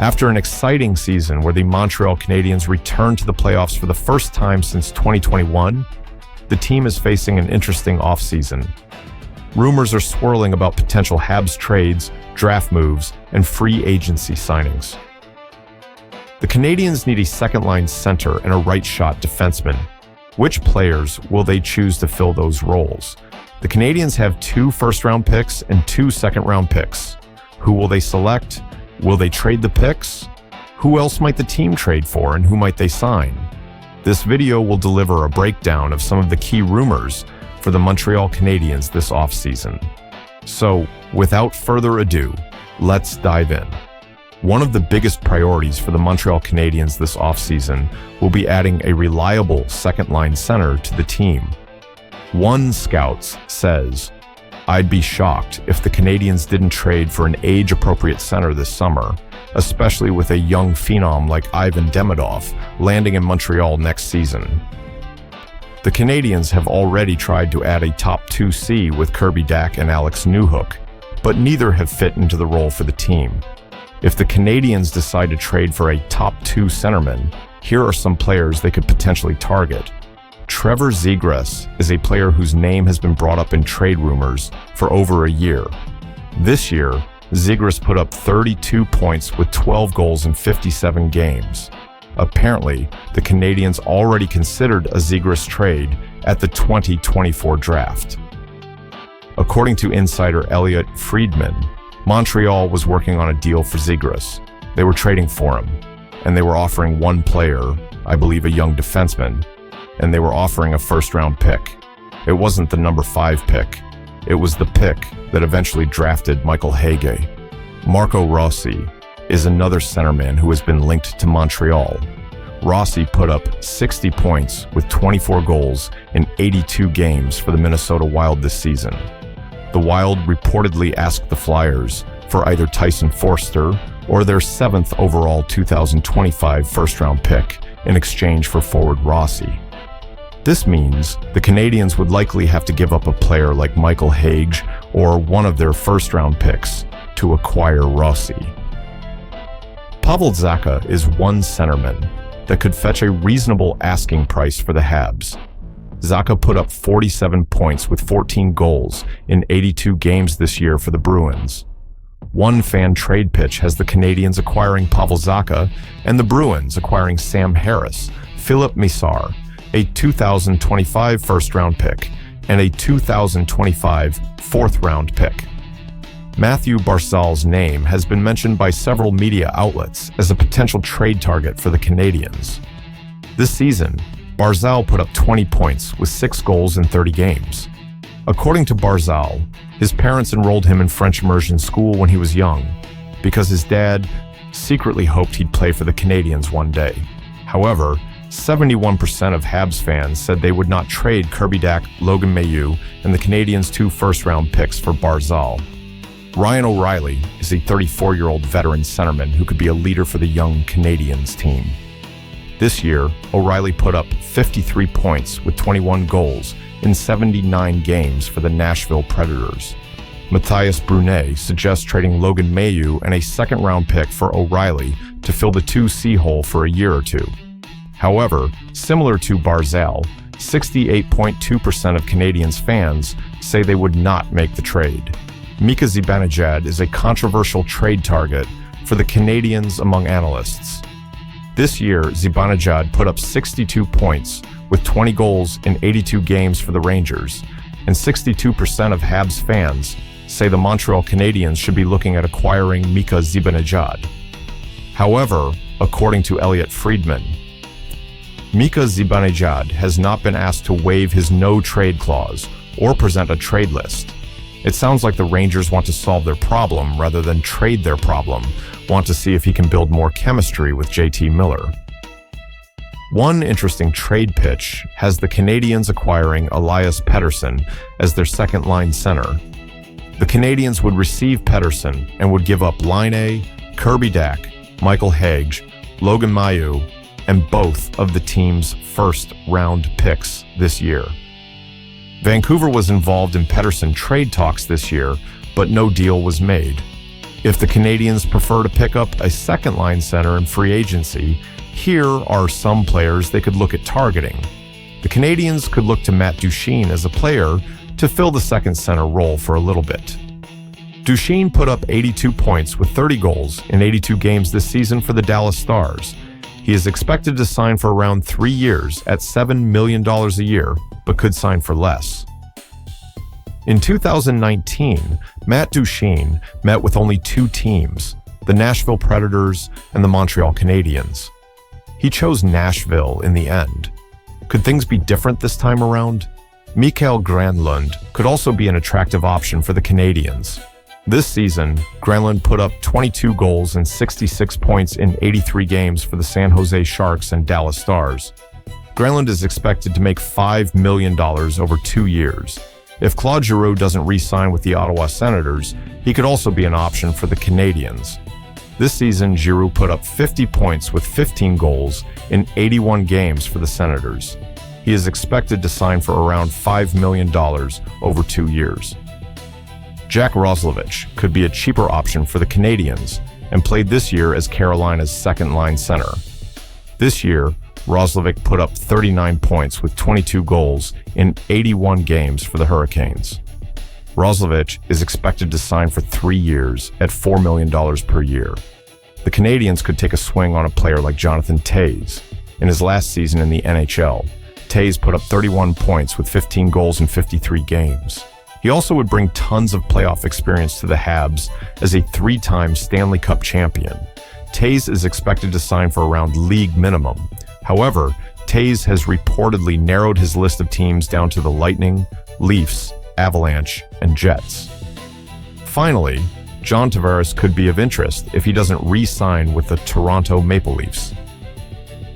After an exciting season where the Montreal Canadiens returned to the playoffs for the first time since 2021, the team is facing an interesting offseason. Rumors are swirling about potential Habs trades, draft moves, and free agency signings. The Canadiens need a second-line center and a right-shot defenseman. Which players will they choose to fill those roles? The Canadiens have 2 first-round picks and 2 second-round picks. Who will they select? Will they trade the picks? Who else might the team trade for, and who might they sign? This video will deliver a breakdown of some of the key rumors for the Montreal Canadiens this offseason. So, without further ado, let's dive in. One of the biggest priorities for the Montreal Canadiens this offseason will be adding a reliable second-line center to the team. One scout says, "I'd be shocked if the Canadiens didn't trade for an age-appropriate center this summer, especially with a young phenom like Ivan Demidov landing in Montreal next season." The Canadiens have already tried to add a top 2C with Kirby Dach and Alex Newhook, but neither have fit into the role for the team. If the Canadiens decide to trade for a top 2 centerman, here are some players they could potentially target. Trevor Zegras is a player whose name has been brought up in trade rumors for over a year. This year, Zegras put up 32 points with 12 goals in 57 games. Apparently, the Canadiens already considered a Zegras trade at the 2024 draft. According to insider Elliotte Friedman, Montreal was working on a deal for Zegras. They were trading for him, and they were offering one player, I believe a young defenseman, and they were offering a first-round pick. It wasn't the number 5 pick. It was the pick that eventually drafted Michael Hagee. Marco Rossi is another centerman who has been linked to Montreal. Rossi put up 60 points with 24 goals in 82 games for the Minnesota Wild this season. The Wild reportedly asked the Flyers for either Tyson Foerster or their 7th overall 2025 first-round pick in exchange for forward Rossi. This means the Canadiens would likely have to give up a player like Michael Hagee or one of their first-round picks to acquire Rossi. Pavel Zacha is one centerman that could fetch a reasonable asking price for the Habs. Zacha put up 47 points with 14 goals in 82 games this year for the Bruins. One fan trade pitch has the Canadiens acquiring Pavel Zacha and the Bruins acquiring Sam Harris, Philip Misar, a 2025 first-round pick, and a 2025 fourth-round pick. Matthew Barzal's name has been mentioned by several media outlets as a potential trade target for the Canadiens. This season, Barzal put up 20 points with 6 goals in 30 games. According to Barzal, his parents enrolled him in French immersion school when he was young because his dad secretly hoped he'd play for the Canadiens one day. However, 71% of Habs fans said they would not trade Kirby Dach, Logan Mailloux, and the Canadiens' 2 first-round picks for Barzal. Ryan O'Reilly is a 34-year-old veteran centerman who could be a leader for the young Canadiens team. This year, O'Reilly put up 53 points with 21 goals in 79 games for the Nashville Predators. Matthias Brunet suggests trading Logan Mailloux and a second-round pick for O'Reilly to fill the 2C hole for a year or two. However, similar to Barzal, 68.2% of Canadiens fans say they would not make the trade. Mika Zibanejad is a controversial trade target for the Canadiens among analysts. This year, Zibanejad put up 62 points with 20 goals in 82 games for the Rangers, and 62% of Habs fans say the Montreal Canadiens should be looking at acquiring Mika Zibanejad. However, according to Elliotte Friedman, Mika Zibanejad has not been asked to waive his no-trade clause or present a trade list. It sounds like the Rangers want to solve their problem rather than trade their problem, want to see if he can build more chemistry with JT Miller. One interesting trade pitch has the Canadiens acquiring Elias Pettersson as their second-line center. The Canadiens would receive Pettersson and would give up Laine, Kirby Dach, Michael Hagee, Logan Mailloux, and both of the team's first-round picks this year. Vancouver was involved in Pettersson trade talks this year, but no deal was made. If the Canadiens prefer to pick up a second-line center in free agency, here are some players they could look at targeting. The Canadiens could look to Matt Duchene as a player to fill the second center role for a little bit. Duchene put up 82 points with 30 goals in 82 games this season for the Dallas Stars. He is expected to sign for around 3 years at $7 million a year, but could sign for less. In 2019, Matt Duchene met with only 2 teams, the Nashville Predators and the Montreal Canadiens. He chose Nashville in the end. Could things be different this time around? Mikael Granlund could also be an attractive option for the Canadiens. This season, Granlund put up 22 goals and 66 points in 83 games for the San Jose Sharks and Dallas Stars. Granlund is expected to make $5 million over 2 years. If Claude Giroux doesn't re-sign with the Ottawa Senators, he could also be an option for the Canadiens. This season, Giroux put up 50 points with 15 goals in 81 games for the Senators. He is expected to sign for around $5 million over 2 years. Jack Roslovic could be a cheaper option for the Canadiens and played this year as Carolina's second-line center. This year, Roslovic put up 39 points with 22 goals in 81 games for the Hurricanes. Roslovic is expected to sign for 3 years at $4 million per year. The Canadiens could take a swing on a player like Jonathan Toews. In his last season in the NHL, Toews put up 31 points with 15 goals in 53 games. He also would bring tons of playoff experience to the Habs as a 3-time Stanley Cup champion. Toews is expected to sign for around league minimum. However, Toews has reportedly narrowed his list of teams down to the Lightning, Leafs, Avalanche, and Jets. Finally, John Tavares could be of interest if he doesn't re-sign with the Toronto Maple Leafs.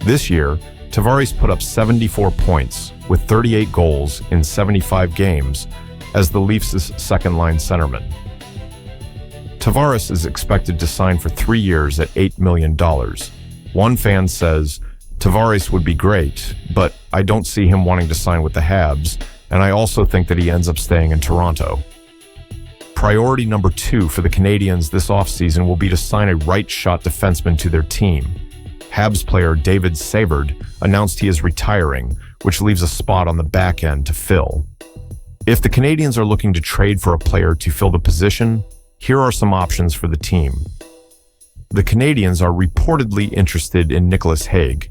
This year, Tavares put up 74 points with 38 goals in 75 games as the Leafs' second-line centerman. Tavares is expected to sign for 3 years at $8 million. One fan says, Tavares would be great, but I don't see him wanting to sign with the Habs, and I also think that he ends up staying in Toronto. Priority number 2 for the Canadiens this offseason will be to sign a right-shot defenseman to their team. Habs player David Savard announced he is retiring, which leaves a spot on the back end to fill. If the Canadiens are looking to trade for a player to fill the position, here are some options for the team. The Canadiens are reportedly interested in Nicholas Hague.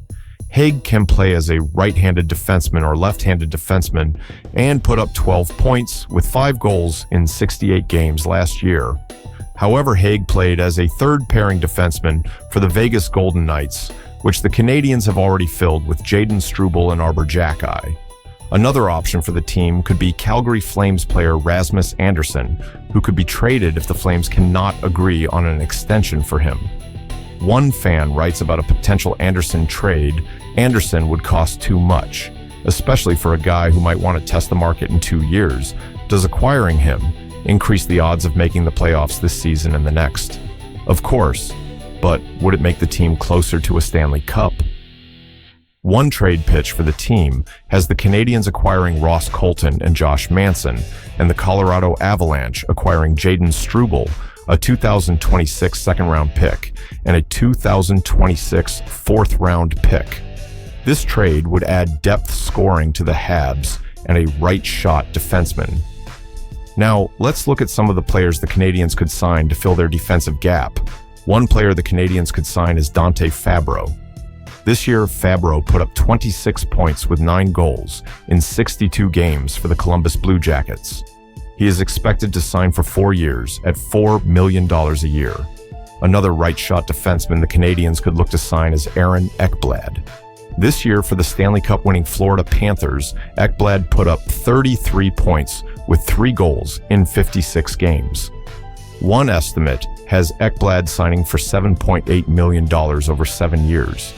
Hague can play as a right-handed defenseman or left-handed defenseman and put up 12 points with 5 goals in 68 games last year. However, Hague played as a third-pairing defenseman for the Vegas Golden Knights, which the Canadiens have already filled with Jayden Struble and Arbor Xhekaj. Another option for the team could be Calgary Flames player Rasmus Andersson, who could be traded if the Flames cannot agree on an extension for him. One fan writes about a potential Andersson trade. Andersson would cost too much, especially for a guy who might want to test the market in 2 years. Does acquiring him increase the odds of making the playoffs this season and the next? Of course, but would it make the team closer to a Stanley Cup? One trade pitch for the team has the Canadiens acquiring Ross Colton and Josh Manson, and the Colorado Avalanche acquiring Jayden Struble, a 2026 second-round pick, and a 2026 fourth-round pick. This trade would add depth scoring to the Habs and a right-shot defenseman. Now, let's look at some of the players the Canadiens could sign to fill their defensive gap. One player the Canadiens could sign is Dante Fabro. This year, Fabro put up 26 points with 9 goals in 62 games for the Columbus Blue Jackets. He is expected to sign for 4 years at $4 million a year. Another right-shot defenseman the Canadiens could look to sign is Aaron Ekblad. This year, for the Stanley Cup-winning Florida Panthers, Ekblad put up 33 points with 3 goals in 56 games. One estimate has Ekblad signing for $7.8 million over 7 years.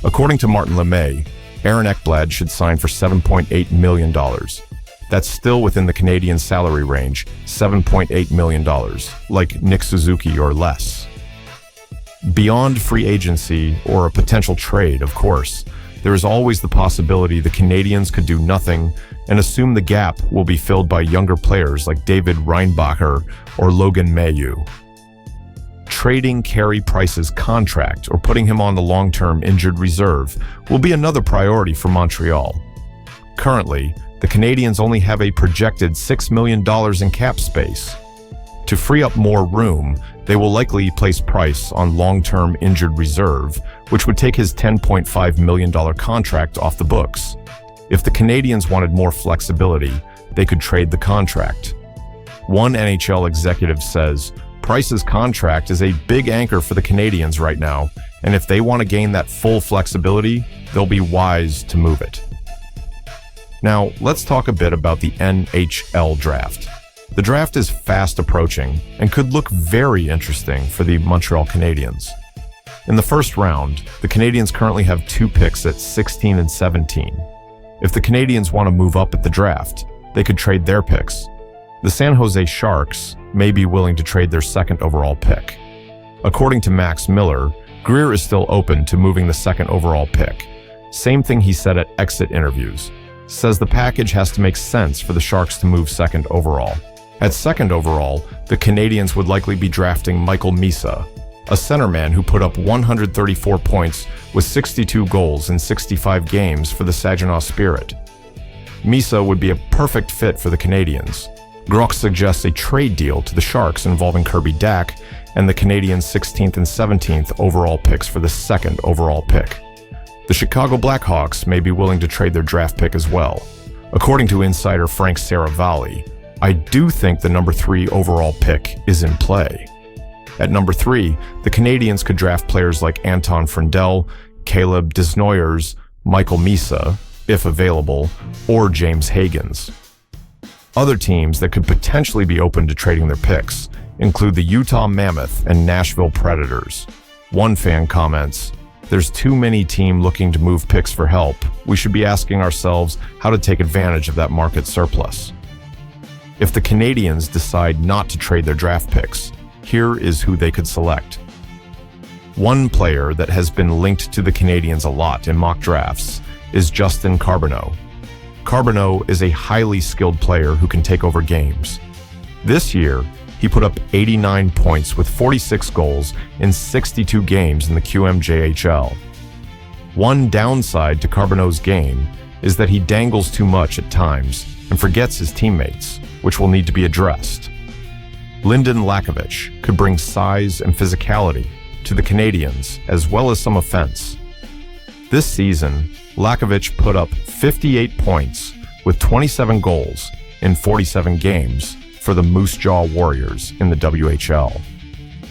According to Martin LeMay, Aaron Ekblad should sign for $7.8 million. That's still within the Canadian salary range, $7.8 million, like Nick Suzuki or less. Beyond free agency or a potential trade, of course, there is always the possibility the Canadiens could do nothing and assume the gap will be filled by younger players like David Reinbacher or Logan Mailloux. trading Carey Price's contract or putting him on the long-term injured reserve will be another priority for Montreal. Currently, the Canadiens only have a projected $6 million in cap space. To free up more room, they will likely place Price on long-term injured reserve, which would take his $10.5 million contract off the books. If the Canadiens wanted more flexibility, they could trade the contract. One NHL executive says, Price's contract is a big anchor for the Canadiens right now, and if they want to gain that full flexibility, they'll be wise to move it. Now, let's talk a bit about the NHL draft. The draft is fast approaching and could look very interesting for the Montreal Canadiens. In the first round, the Canadiens currently have 2 picks at 16 and 17. If the Canadiens want to move up at the draft, they could trade their picks. The San Jose Sharks may be willing to trade their 2nd overall pick. According to Max Miller, Greer is still open to moving the 2nd overall pick. Same thing he said at exit interviews. Says the package has to make sense for the Sharks to move 2nd overall. At 2nd overall, the Canadiens would likely be drafting Michael Misa, a centerman who put up 134 points with 62 goals in 65 games for the Saginaw Spirit. Misa would be a perfect fit for the Canadiens. Grox suggests a trade deal to the Sharks involving Kirby Dach and the Canadiens' 16th and 17th overall picks for the 2nd overall pick. The Chicago Blackhawks may be willing to trade their draft pick as well. According to insider Frank Saravalli, I do think the number 3 overall pick is in play. At number 3, the Canadiens could draft players like Anton Frindell, Caleb Desnoyers, Michael Misa, if available, or James Higgins. Other teams that could potentially be open to trading their picks include the Utah Mammoth and Nashville Predators. One fan comments, "There's too many teams looking to move picks for help. We should be asking ourselves how to take advantage of that market surplus." If the Canadiens decide not to trade their draft picks, here is who they could select. One player that has been linked to the Canadiens a lot in mock drafts is Justin Carboneau. Carboneau is a highly skilled player who can take over games. This year, he put up 89 points with 46 goals in 62 games in the QMJHL. One downside to Carboneau's game is that he dangles too much at times and forgets his teammates, which will need to be addressed. Lyndon Lakovich could bring size and physicality to the Canadiens as well as some offense. This season, Lakovich put up 58 points with 27 goals in 47 games for the Moose Jaw Warriors in the WHL.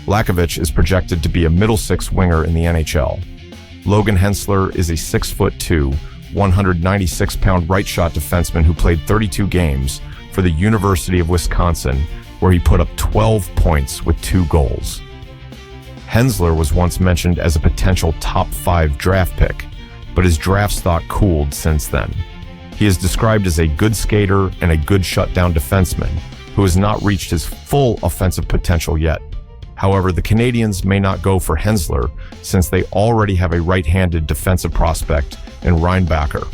Lakovich is projected to be a middle 6 winger in the NHL. Logan Hensler is a 6'2", 196-pound right shot defenseman who played 32 games for the University of Wisconsin, where he put up 12 points with 2 goals. Hensler was once mentioned as a potential top 5 draft pick, but his draft stock cooled since then. He is described as a good skater and a good shutdown defenseman who has not reached his full offensive potential yet. However, the Canadiens may not go for Hensler since they already have a right-handed defensive prospect in Reinbacher.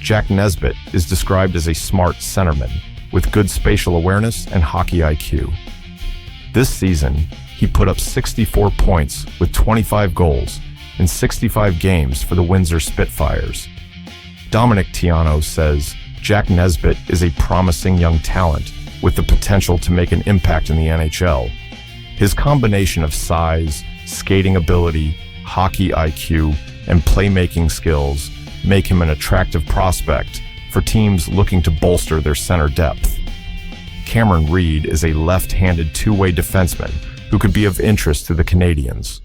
Jack Nesbitt is described as a smart centerman with good spatial awareness and hockey IQ. This season, he put up 64 points with 25 goals in 65 games for the Windsor Spitfires. Dominic Tiano says Jack Nesbitt is a promising young talent with the potential to make an impact in the NHL. His combination of size, skating ability, hockey IQ, and playmaking skills make him an attractive prospect for teams looking to bolster their center depth. Cameron Reed is a left-handed two-way defenseman who could be of interest to the Canadiens.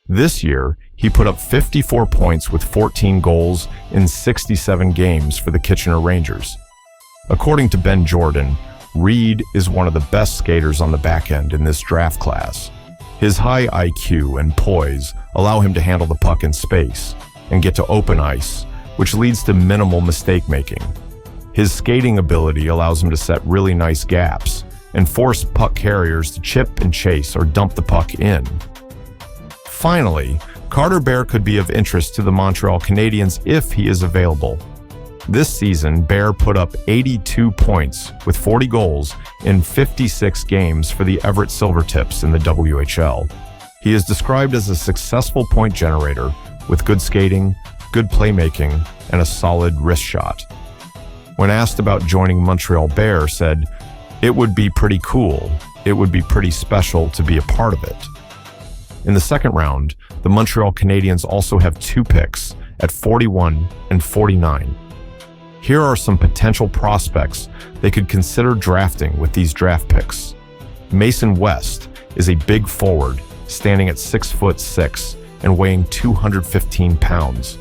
This year, he put up 54 points with 14 goals in 67 games for the Kitchener Rangers. According to Ben Jordan, Reed is one of the best skaters on the back end in this draft class. His high IQ and poise allow him to handle the puck in space and get to open ice, which leads to minimal mistake making. His skating ability allows him to set really nice gaps and force puck carriers to chip and chase or dump the puck in. Finally, Carter Bear could be of interest to the Montreal Canadiens if he is available. This season, Bear put up 82 points with 40 goals in 56 games for the Everett Silvertips in the WHL. He is described as a successful point generator with good skating, good playmaking, and a solid wrist shot. When asked about joining Montreal, Bear said, "It would be pretty cool. It would be pretty special to be a part of it." In the second round, the Montreal Canadiens also have 2 picks at 41 and 49. Here are some potential prospects they could consider drafting with these draft picks. Mason West is a big forward, standing at 6'6" and weighing 215 pounds.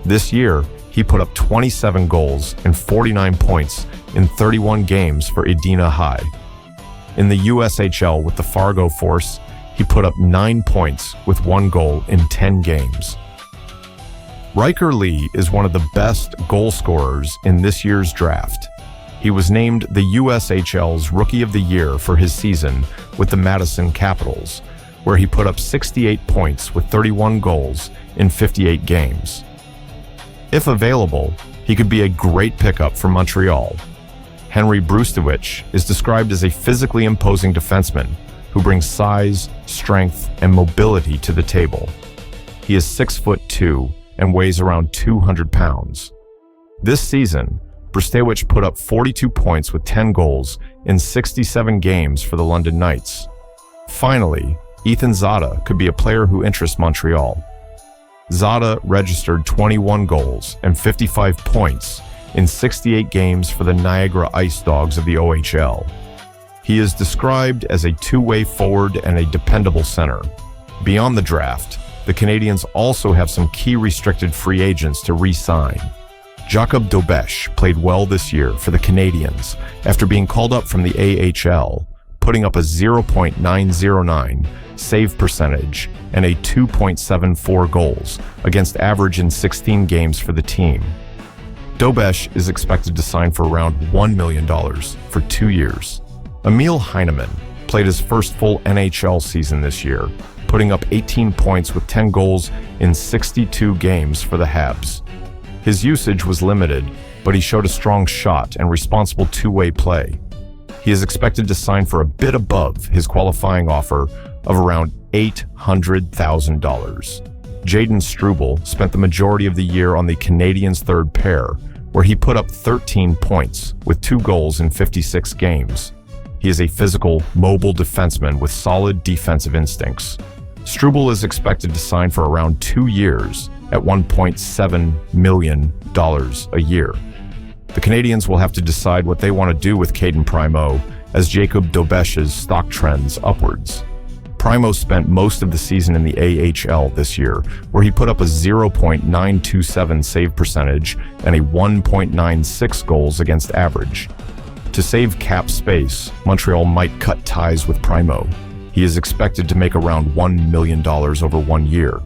This year, he put up 27 goals and 49 points in 31 games for Edina High. In the USHL with the Fargo Force, he put up 9 points with 1 goal in 10 games. Riker Lee is one of the best goal scorers in this year's draft. He was named the USHL's Rookie of the Year for his season with the Madison Capitals, where he put up 68 points with 31 goals in 58 games. If available, he could be a great pickup for Montreal. Henry Brustewicz is described as a physically imposing defenseman who brings size, strength, and mobility to the table. He is 6'2" and weighs around 200 pounds. This season, Brustewicz put up 42 points with 10 goals in 67 games for the London Knights. Finally, Ethan Zada could be a player who interests Montreal. Zada registered 21 goals and 55 points in 68 games for the Niagara Ice Dogs of the OHL. He is described as a two-way forward and a dependable center. Beyond the draft, the Canadiens also have some key restricted free agents to re-sign. Jacob Dobesch played well this year for the Canadiens after being called up from the AHL, putting up a 0.909 save percentage and a 2.74 goals against average in 16 games for the team. Dobesch is expected to sign for around $1 million for 2 years. Emil Heineman played his first full NHL season this year, putting up 18 points with 10 goals in 62 games for the Habs. His usage was limited, but he showed a strong shot and responsible two-way play. He is expected to sign for a bit above his qualifying offer of around $800,000. Jaden Struble spent the majority of the year on the Canadiens' third pair, where he put up 13 points with 2 goals in 56 games. He is a physical, mobile defenseman with solid defensive instincts. Struble is expected to sign for around 2 years at $1.7 million a year. The Canadiens will have to decide what they want to do with Caden Primo as Jacob Dobesch's stock trends upwards. Primo spent most of the season in the AHL this year, where he put up a 0.927 save percentage and a 1.96 goals against average. To save cap space, Montreal might cut ties with Primo. He is expected to make around $1 million over 1 year.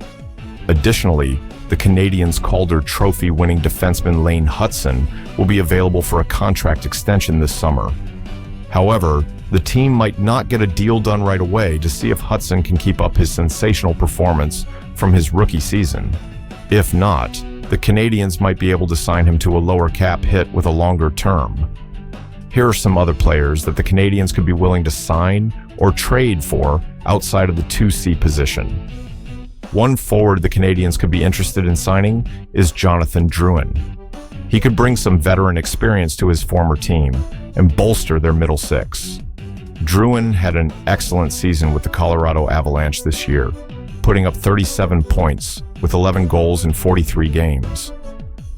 Additionally, the Canadiens' Calder Trophy-winning defenseman Lane Hutson will be available for a contract extension this summer. However, the team might not get a deal done right away to see if Hutson can keep up his sensational performance from his rookie season. If not, the Canadiens might be able to sign him to a lower cap hit with a longer term. Here are some other players that the Canadiens could be willing to sign or trade for outside of the 2C position. One forward the Canadiens could be interested in signing is Jonathan Drouin. He could bring some veteran experience to his former team and bolster their middle six. Drouin had an excellent season with the Colorado Avalanche this year, putting up 37 points with 11 goals in 43 games.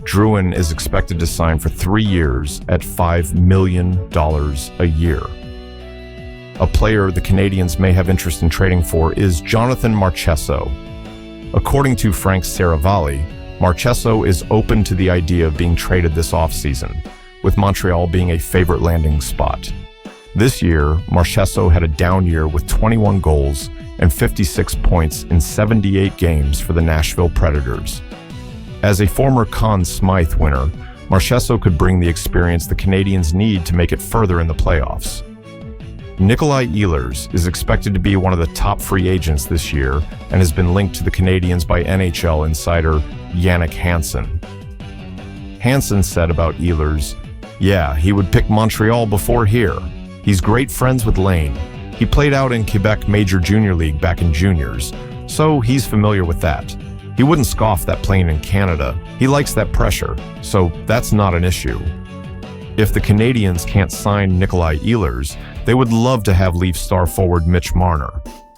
Drouin is expected to sign for 3 years at $5 million a year. A player the Canadiens may have interest in trading for is Jonathan Marchessault. According to Frank Saravalli, Marchessault is open to the idea of being traded this offseason, with Montreal being a favorite landing spot. This year, Marchessault had a down year with 21 goals and 56 points in 78 games for the Nashville Predators. As a former Conn Smythe winner, Marchessault could bring the experience the Canadiens need to make it further in the playoffs. Nikolai Ehlers is expected to be one of the top free agents this year and has been linked to the Canadiens by NHL insider Jannik Hansen. Hansen said about Ehlers, "Yeah, he would pick Montreal before here. He's great friends with Lane. He played out in Quebec Major Junior League back in juniors, so he's familiar with that. He wouldn't scoff that playing in Canada. He likes that pressure, so that's not an issue." If the Canadiens can't sign Nikolai Ehlers, they would love to have Leaf star forward Mitch Marner.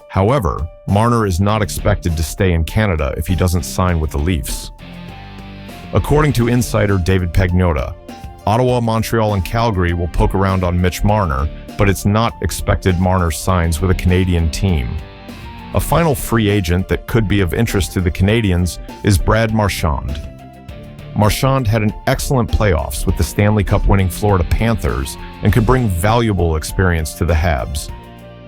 However, Marner is not expected to stay in Canada if he doesn't sign with the Leafs. According to insider David Pagnotta, Ottawa, Montreal, and Calgary will poke around on Mitch Marner, but it's not expected Marner signs with a Canadian team. A final free agent that could be of interest to the Canadiens is Brad Marchand. Marchand had an excellent playoffs with the Stanley Cup-winning Florida Panthers and could bring valuable experience to the Habs.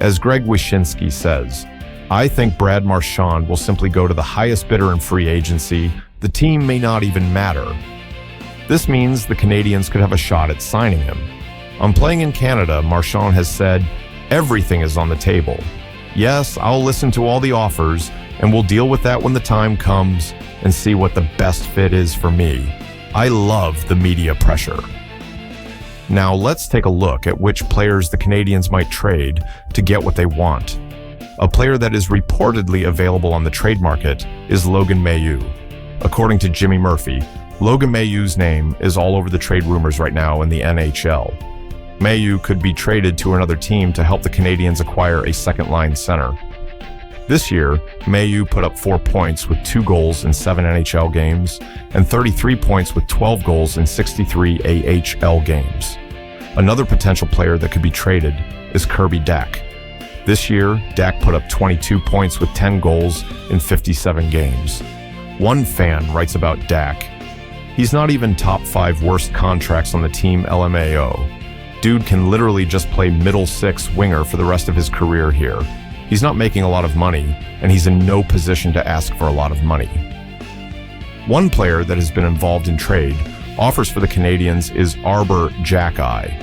As Greg Wyshynski says, "I think Brad Marchand will simply go to the highest bidder in free agency. The team may not even matter." This means the Canadiens could have a shot at signing him. On Playing in Canada, Marchand has said, "Everything is on the table. Yes, I'll listen to all the offers, and we'll deal with that when the time comes and see what the best fit is for me. I love the media pressure." Now let's take a look at which players the Canadiens might trade to get what they want. A player that is reportedly available on the trade market is Logan Mailloux. According to Jimmy Murphy, Logan Mailloux's name is all over the trade rumors right now in the NHL. Mailloux could be traded to another team to help the Canadiens acquire a second-line center. This year, Mailloux put up 4 points with 2 goals in 7 NHL games and 33 points with 12 goals in 63 AHL games. Another potential player that could be traded is Kirby Dach. This year, Dach put up 22 points with 10 goals in 57 games. One fan writes about Dach, "He's not even top 5 worst contracts on the team LMAO. Dude can literally just play middle six winger for the rest of his career here. He's not making a lot of money, and he's in no position to ask for a lot of money." One player that has been involved in trade offers for the Canadiens is Arber Xhekaj.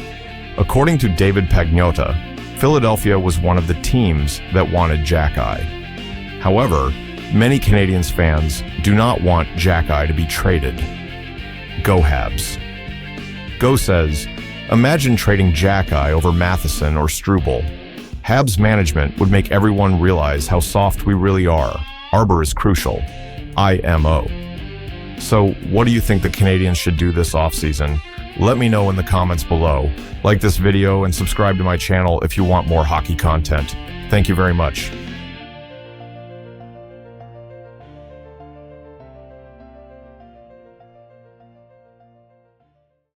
According to David Pagnotta, Philadelphia was one of the teams that wanted Xhekaj. However, many Canadiens fans do not want Xhekaj to be traded. Go Habs. Go says, "Imagine trading Xhekaj over Matheson or Struble. Habs management would make everyone realize how soft we really are. Arber is crucial. IMO." So, what do you think the Canadiens should do this offseason? Let me know in the comments below. Like this video and subscribe to my channel if you want more hockey content. Thank you very much.